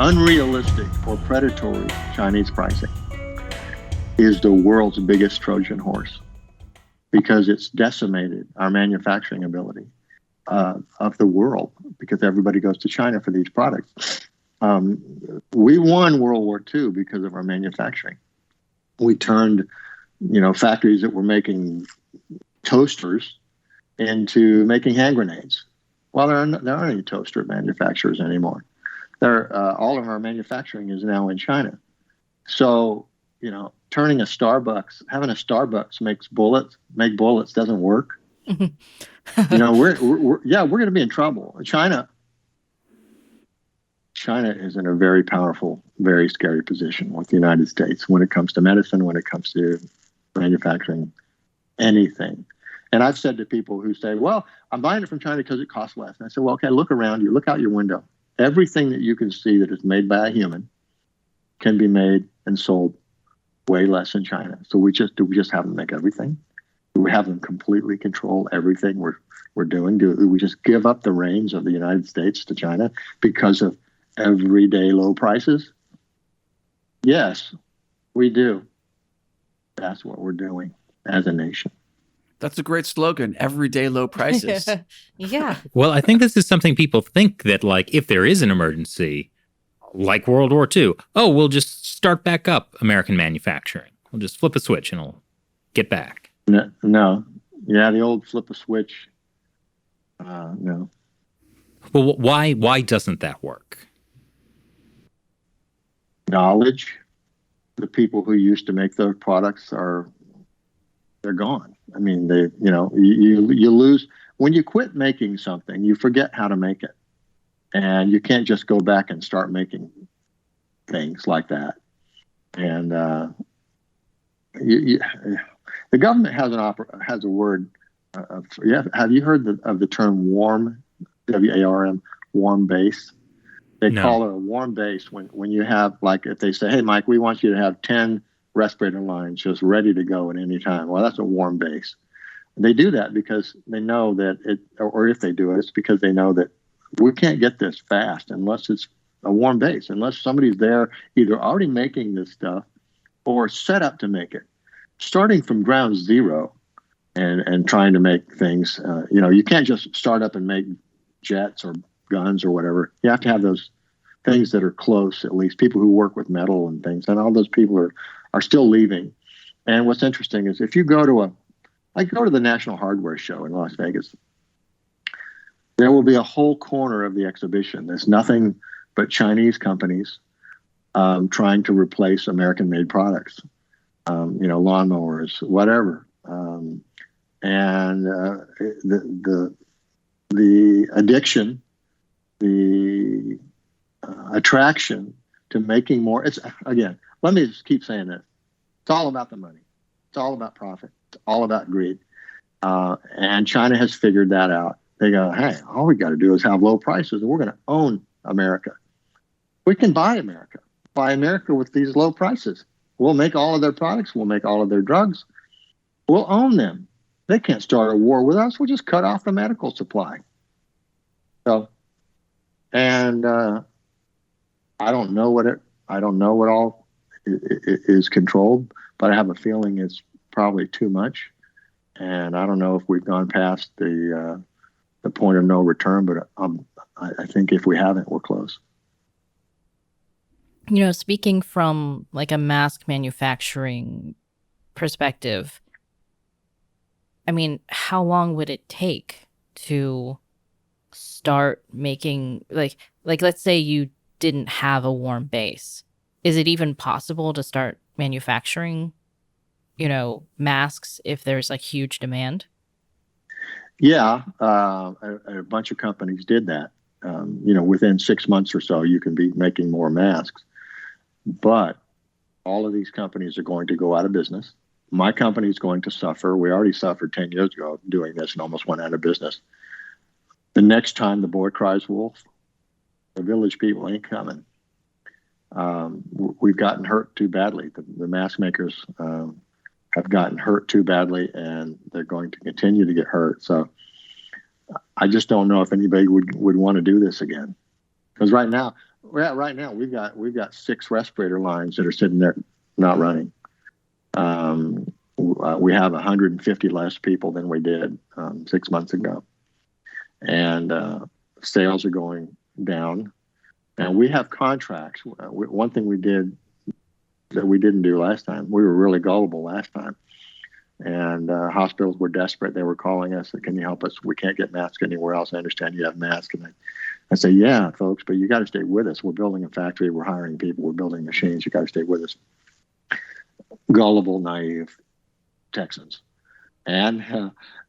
unrealistic or predatory Chinese pricing is the world's biggest Trojan horse because it's decimated our manufacturing ability of the world because everybody goes to China for these products. We won World War II because of our manufacturing. We turned, factories that were making toasters into making hand grenades. Well, there aren't any toaster manufacturers anymore. All of our manufacturing is now in China. So, having a Starbucks make bullets doesn't work. We're going to be in trouble. China is in a very powerful, very scary position with the United States when it comes to medicine, when it comes to manufacturing anything. And I've said to people who say, well, I'm buying it from China because it costs less. And I said, well, okay, look around you, look out your window. Everything that you can see that is made by a human can be made and sold way less in China. So do we just have them make everything? Do we have them completely control everything we're doing? Do we just give up the reins of the United States to China because of everyday low prices? Yes, we do. That's what we're doing as a nation. That's a great slogan, everyday low prices. Yeah. Well, I think this is something people think that, like, if there is an emergency, like World War II, we'll just start back up American manufacturing. We'll just flip a switch and it'll get back. No. Yeah, the old flip a switch. No. Well, why doesn't that work? Knowledge. The people who used to make those products they're gone. I mean, you lose when you quit making something, you forget how to make it. And you can't just go back and start making things like that. And the government has a word. Have you heard of the term warm, WARM, warm base? They call it a warm base when you have, like, if they say, hey, Mike, we want you to have 10 respirator lines just ready to go at any time. Well, that's a warm base. They do that because they know that if they do it, it's because they know that we can't get this fast unless it's a warm base, unless somebody's there either already making this stuff or set up to make it. Starting from ground zero and trying to make things, you can't just start up and make jets or guns or whatever. You have to have those things that are close, at least people who work with metal and things. And all those people are still leaving. And what's interesting is if you go to the National Hardware Show in Las Vegas, there will be a whole corner of the exhibition. There's nothing but Chinese companies trying to replace American-made products, lawnmowers, whatever. And the addiction, the attraction to making more. It's, again, let me just keep saying this. It's all about the money. It's all about profit. It's all about greed. And China has figured that out. They go, hey, all we got to do is have low prices and we're going to own America. We can buy America with these low prices. We'll make all of their products. We'll make all of their drugs. We'll own them. They can't start a war with us. We'll just cut off the medical supply. So, and I don't know what all is controlled, but I have a feeling it's probably too much. And I don't know if we've gone past the point of no return, but I think if we haven't, we're close. Speaking from like a mask manufacturing perspective, I mean, how long would it take to start making, like let's say you didn't have a warm base. Is it even possible to start manufacturing, masks if there's like huge demand? Yeah, a bunch of companies did that. Within 6 months or so, you can be making more masks. But all of these companies are going to go out of business. My company is going to suffer. We already suffered 10 years ago doing this and almost went out of business. The next time the boy cries wolf, the village people ain't coming. We've gotten hurt too badly. The mask makers have gotten hurt too badly, and they're going to continue to get hurt. So I just don't know if anybody would want to do this again. Because right now, Yeah, right now we've got 6 respirator lines that are sitting there not running. We have 150 less people than we did 6 months ago, and sales are going down. And we have contracts. One thing we did that we didn't do last time, we were really gullible last time, and hospitals were desperate. They were calling us, "Can you help us? We can't get masks anywhere else. I understand you have masks." And I say, "Yeah, folks, but you got to stay with us. We're building a factory. We're hiring people. We're building machines. You got to stay with us." Gullible, naive Texans, and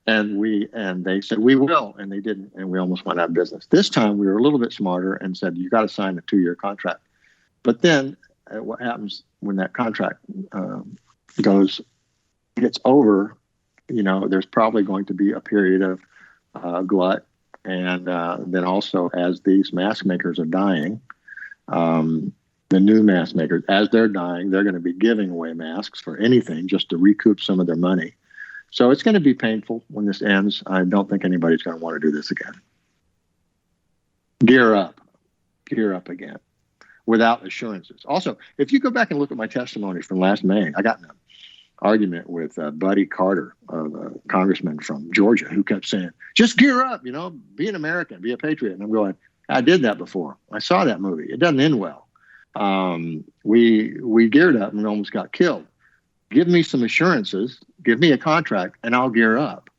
they said we will, and they didn't, and we almost went out of business. This time we were a little bit smarter and said you got to sign a 2-year contract. But then what happens when that contract gets over? There's probably going to be a period of glut, and then also as these mask makers are dying. The new mask makers, as they're dying, they're going to be giving away masks for anything just to recoup some of their money. So it's going to be painful when this ends. I don't think anybody's going to want to do this again. Gear up again without assurances. Also, if you go back and look at my testimony from last May, I got in an argument with Buddy Carter, a congressman from Georgia, who kept saying, just gear up, be an American, be a patriot. And I'm going, I did that before. I saw that movie. It doesn't end well. We geared up and almost got killed. Give me some assurances, give me a contract, and I'll gear up.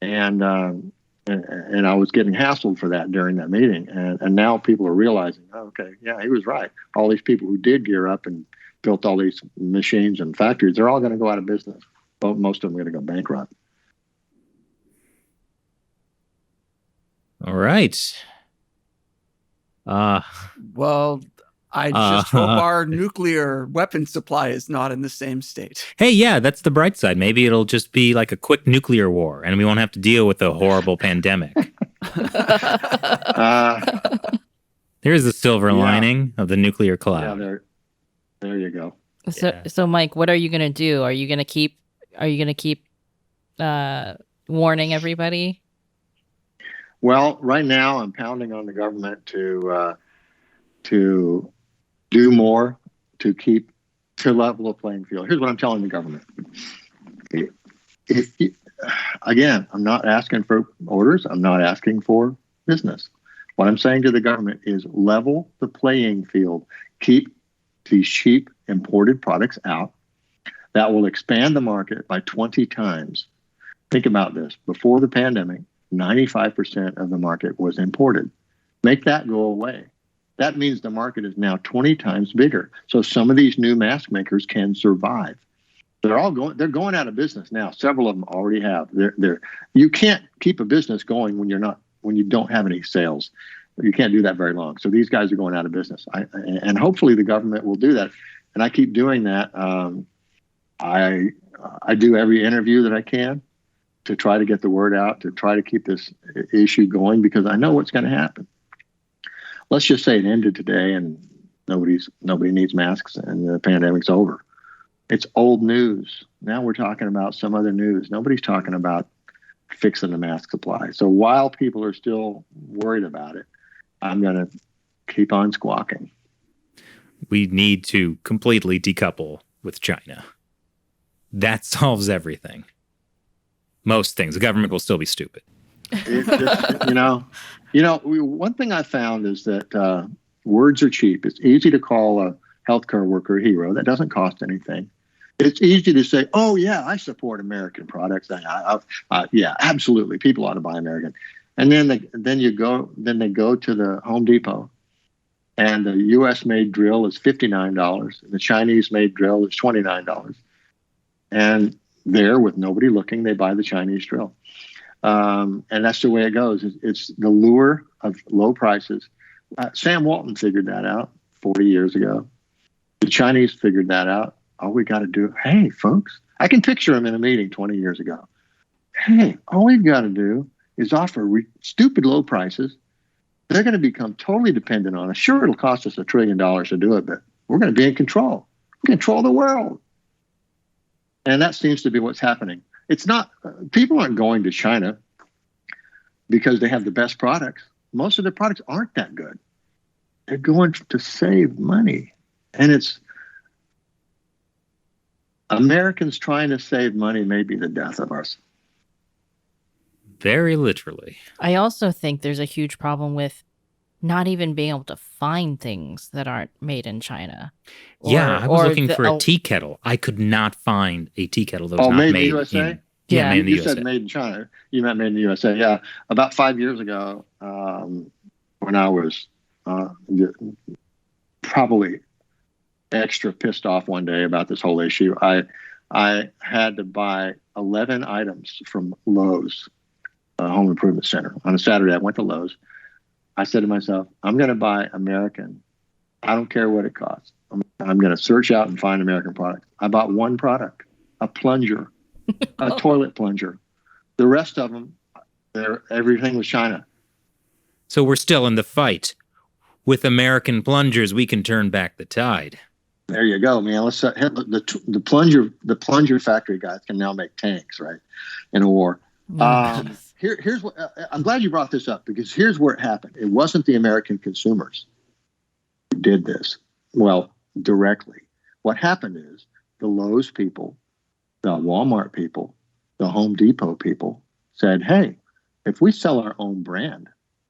And I was getting hassled for that during that meeting. And now people are realizing, oh, okay, yeah, he was right. All these people who did gear up and built all these machines and factories, they're all going to go out of business. Well, most of them are going to go bankrupt. All right. Well, I just hope our nuclear weapon supply is not in the same state. Hey, yeah, that's the bright side. Maybe it'll just be like a quick nuclear war, and we won't have to deal with a horrible pandemic. Here's the silver lining of the nuclear cloud. Yeah, there you go. So Mike, what are you gonna do? Are you gonna keep warning everybody? Well, right now I'm pounding on the government to do more to level the playing field. Here's what I'm telling the government. Again, I'm not asking for orders. I'm not asking for business. What I'm saying to the government is level the playing field. Keep these cheap imported products out. That will expand the market by 20 times. Think about this. Before the pandemic, 95% of the market was imported. Make that go away. That means the market is now 20 times bigger. So some of these new mask makers can survive. They're going out of business now. Several of them already have. You can't keep a business going when you don't have any sales. You can't do that very long. So these guys are going out of business. And hopefully the government will do that. And I keep doing that. I do every interview that I can to try to get the word out, to try to keep this issue going, because I know what's going to happen. Let's just say it ended today and nobody needs masks and the pandemic's over. It's old news. Now we're talking about some other news. Nobody's talking about fixing the mask supply. So while people are still worried about it, I'm going to keep on squawking. We need to completely decouple with China. That solves everything. Most things. The government will still be stupid. One thing I found is that words are cheap. It's easy to call a healthcare worker a hero. That doesn't cost anything. It's easy to say, "Oh yeah, I support American products." Yeah, absolutely. People ought to buy American. And then they go to the Home Depot, and the U.S. made drill is $59. And the Chinese made drill is $29. And there, with nobody looking, they buy the Chinese drill. And that's the way it goes. It's the lure of low prices. Sam Walton figured that out 40 years ago. The Chinese figured that out. All we got to do, hey, folks, I can picture them in a meeting 20 years ago. Hey, all we've got to do is offer stupid low prices. They're going to become totally dependent on us. Sure, it'll cost us $1 trillion to do it, but we're going to be in control. Control the world. And that seems to be what's happening. It's not, people aren't going to China because they have the best products. Most of their products aren't that good. They're going to save money. And it's Americans trying to save money may be the death of us. Very literally. I also think there's a huge problem with not even being able to find things that aren't made in China. I was looking for a tea kettle. I could not find a tea kettle that was not made in made the USA? in. Yeah, made in the you USA. said made in China. You meant made in the USA. Yeah, about 5 years ago, when I was probably extra pissed off one day about this whole issue, I had to buy 11 items from Lowe's, Home Improvement Center. On a Saturday, I went to Lowe's. I said to myself, I'm going to buy American. I don't care what it costs. I'm going to search out and find American products. I bought one product, a plunger, a toilet plunger. The rest of them, everything was China. So we're still in the fight. With American plungers, we can turn back the tide. There you go, man. Let's the plunger factory guys can now make tanks, right? In a war. Here's what I'm glad you brought this up, because here's where it happened. It wasn't the American consumers who did this. Well, directly. What happened is the Lowe's people, the Walmart people, the Home Depot people said, hey, if we sell our own brand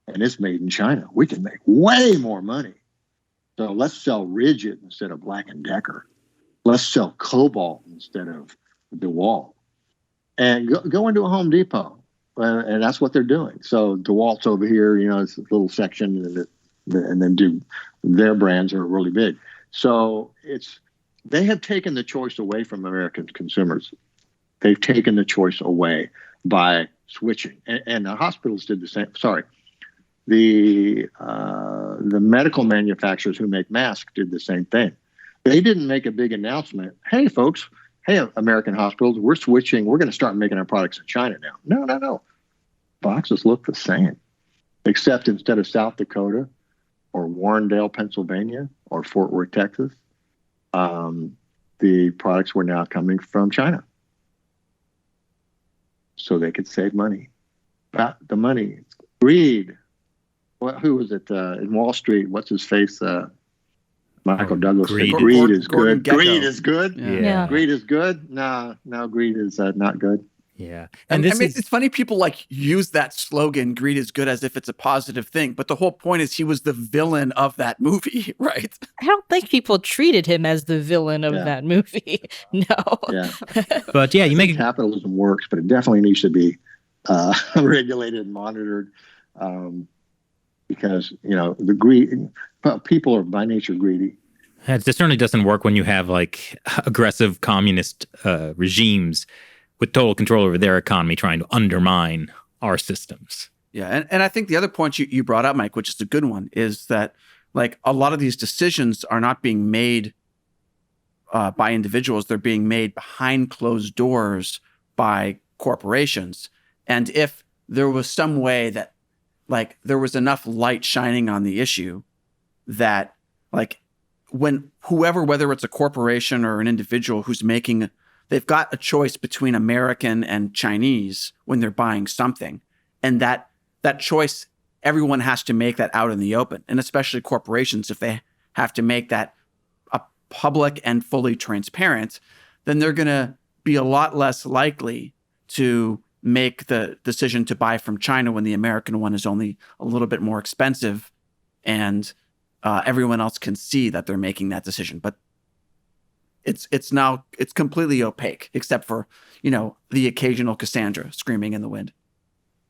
and it's made in China, we can make way more money. So let's sell Rigid instead of Black & Decker. Let's sell Cobalt instead of DeWalt. And go into a Home Depot. And that's what they're doing. So DeWalt's over here, it's a little section, and then do their brands are really big. So they have taken the choice away from American consumers. They've taken the choice away by switching. And the hospitals did the same. Sorry. The medical manufacturers who make masks did the same thing. They didn't make a big announcement. Hey, folks. Hey, American hospitals, we're switching. We're going to start making our products in China now. No. Boxes look the same, except instead of South Dakota or Warrendale, Pennsylvania, or Fort Worth, Texas, the products were now coming from China. So they could save money. But the money, greed. Who was it in Wall Street? What's his face? Michael Douglas. Greed is good. Greed is good. Yeah. Greed is good. No, greed is not good. Yeah. And it's funny people use that slogan, greed is good, as if it's a positive thing. But the whole point is he was the villain of that movie, right? I don't think people treated him as the villain of that movie. No. Yeah. But yeah, you make capitalism works, but it definitely needs to be regulated and monitored. Because, the greed, people are by nature greedy. It certainly doesn't work when you have aggressive communist regimes with total control over their economy trying to undermine our systems. Yeah. And I think the other point you brought up, Mike, which is a good one, is that a lot of these decisions are not being made by individuals. They're being made behind closed doors by corporations. And if there was some way that there was enough light shining on the issue that when whoever, whether it's a corporation or an individual who's they've got a choice between American and Chinese when they're buying something. And that choice, everyone has to make that out in the open. And especially corporations, if they have to make that a public and fully transparent, then they're going to be a lot less likely to make the decision to buy from China when the American one is only a little bit more expensive, and everyone else can see that they're making that decision. But it's completely opaque, except for the occasional Cassandra screaming in the wind.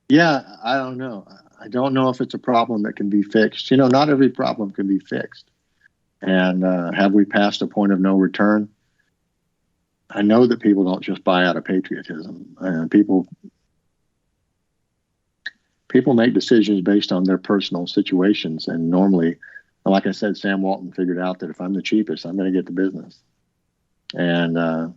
Yeah, I don't know. I don't know if it's a problem that can be fixed. Not every problem can be fixed. And have we passed a point of no return? I know that people don't just buy out of patriotism. People make decisions based on their personal situations. And normally, like I said, Sam Walton figured out that if I'm the cheapest, I'm going to get the business. And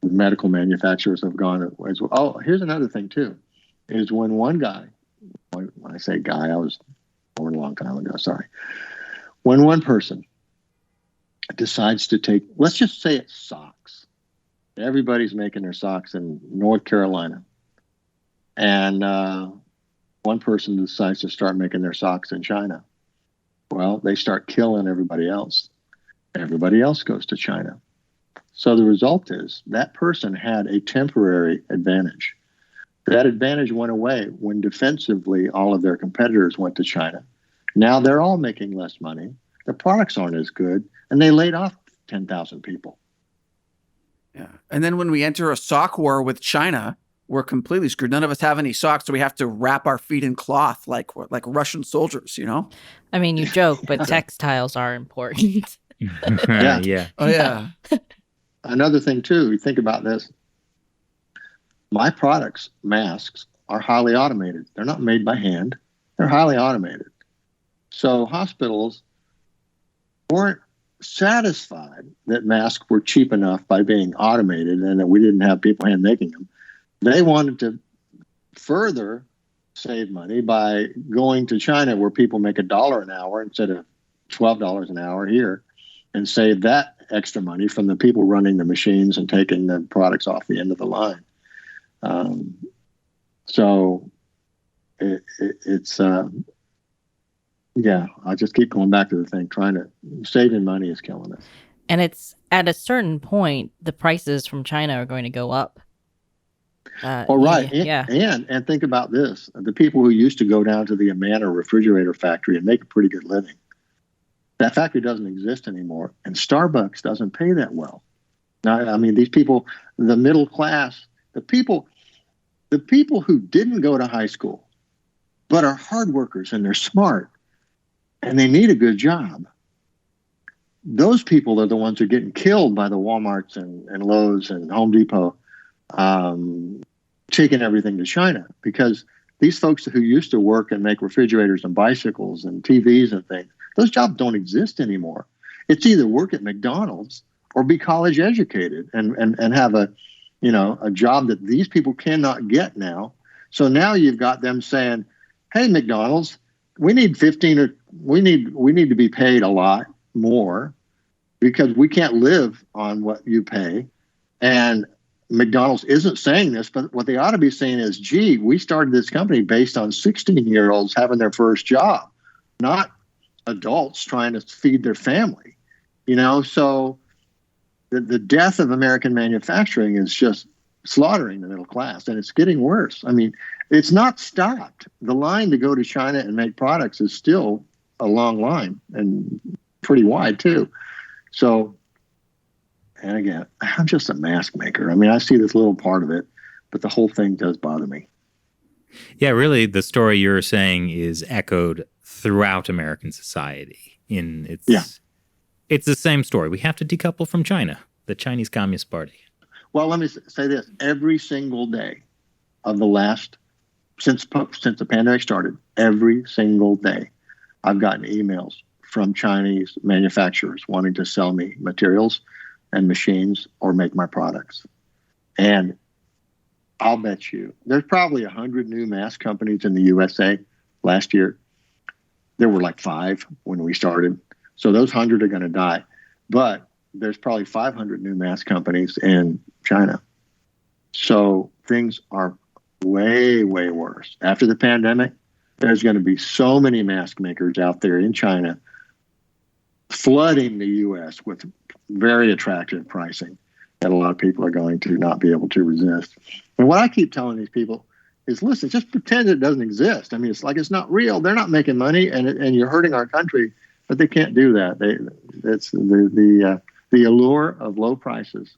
medical manufacturers have gone as well. Oh, here's another thing, too, is when one guy, when I say guy, I was born a long time ago, sorry. When one person decides to take, let's just say it's socks. Everybody's making their socks in North Carolina. And one one person decides to start making their socks in China. Well, they start killing everybody else. Everybody else goes to China. So the result is that person had a temporary advantage. That advantage went away when defensively all of their competitors went to China. Now they're all making less money. The products aren't as good, and they laid off 10,000 people. Yeah. And then when we enter a sock war with China, we're completely screwed. None of us have any socks, so we have to wrap our feet in cloth like Russian soldiers, you know? I mean, you joke, but textiles are important. Yeah. Yeah. Oh, yeah. Another thing, too, you think about this. My products, masks, are highly automated. They're not made by hand. They're highly automated. So hospitals weren't satisfied that masks were cheap enough by being automated and that we didn't have people hand making them. They wanted to further save money by going to China, where people make $1 an hour instead of $12 an hour here, and save that extra money from the people running the machines and taking the products off the end of the line. So it's yeah, I just keep going back to the thing, saving money is killing us. And it's at a certain point, the prices from China are going to go up. Right. Yeah. And think about this. The people who used to go down to the Amana refrigerator factory and make a pretty good living, that factory doesn't exist anymore. And Starbucks doesn't pay that well. Now, I mean, these people, the middle class, the people who didn't go to high school, but are hard workers and they're smart and they need a good job. Those people are the ones who are getting killed by the Walmarts and Lowe's and Home Depot, taking everything to China, because these folks who used to work and make refrigerators and bicycles and TVs and things, those jobs don't exist anymore. It's either work at McDonald's or be college educated and have a job that these people cannot get now. So now you've got them saying, hey, McDonald's, we need we need to be paid a lot more because we can't live on what you pay. And McDonald's isn't saying this, but what they ought to be saying is, gee, we started this company based on 16-year-olds having their first job, not adults trying to feed their family. So the death of American manufacturing is just slaughtering the middle class, and it's getting worse. I mean, it's not stopped. The line to go to China and make products is still a long line and pretty wide too. So, and again, I'm just a mask maker. I mean, I see this little part of it, but the whole thing does bother me. Yeah, really, the story you're saying is echoed throughout American society. It's the same story. We have to decouple from China, the Chinese Communist Party. Well, let me say this. Every single day of the last, since the pandemic started, every single day, I've gotten emails from Chinese manufacturers wanting to sell me materials and machines or make my products. And I'll bet you there's probably 100 new mask companies in the USA last year. There were like 5 when we started. So those 100 are going to die. But there's probably 500 new mask companies in China. So things are way, way worse. After the pandemic, there's going to be so many mask makers out there in China flooding the U.S. with very attractive pricing that a lot of people are going to not be able to resist. And what I keep telling these people is, listen, just pretend it doesn't exist. I mean, it's like it's not real. They're not making money, and you're hurting our country, but they can't do that. It's the allure of low prices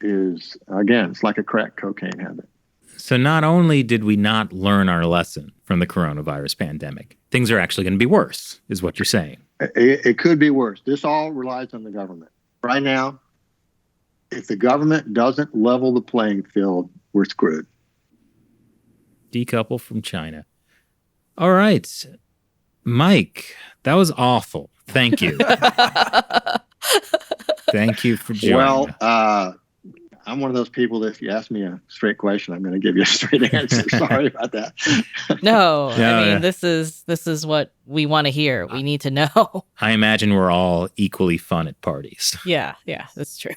is, again, it's like a crack cocaine habit. So not only did we not learn our lesson from the coronavirus pandemic, things are actually going to be worse, is what you're saying. It could be worse. This all relies on the government. Right now, if the government doesn't level the playing field, we're screwed. Decouple from China. All right. Mike, that was awful. Thank you. Thank you for joining. Well, I'm one of those people that if you ask me a straight question, I'm going to give you a straight answer. Sorry about that. No, I mean, this is what we want to hear. We need to know. I imagine we're all equally fun at parties. Yeah, that's true.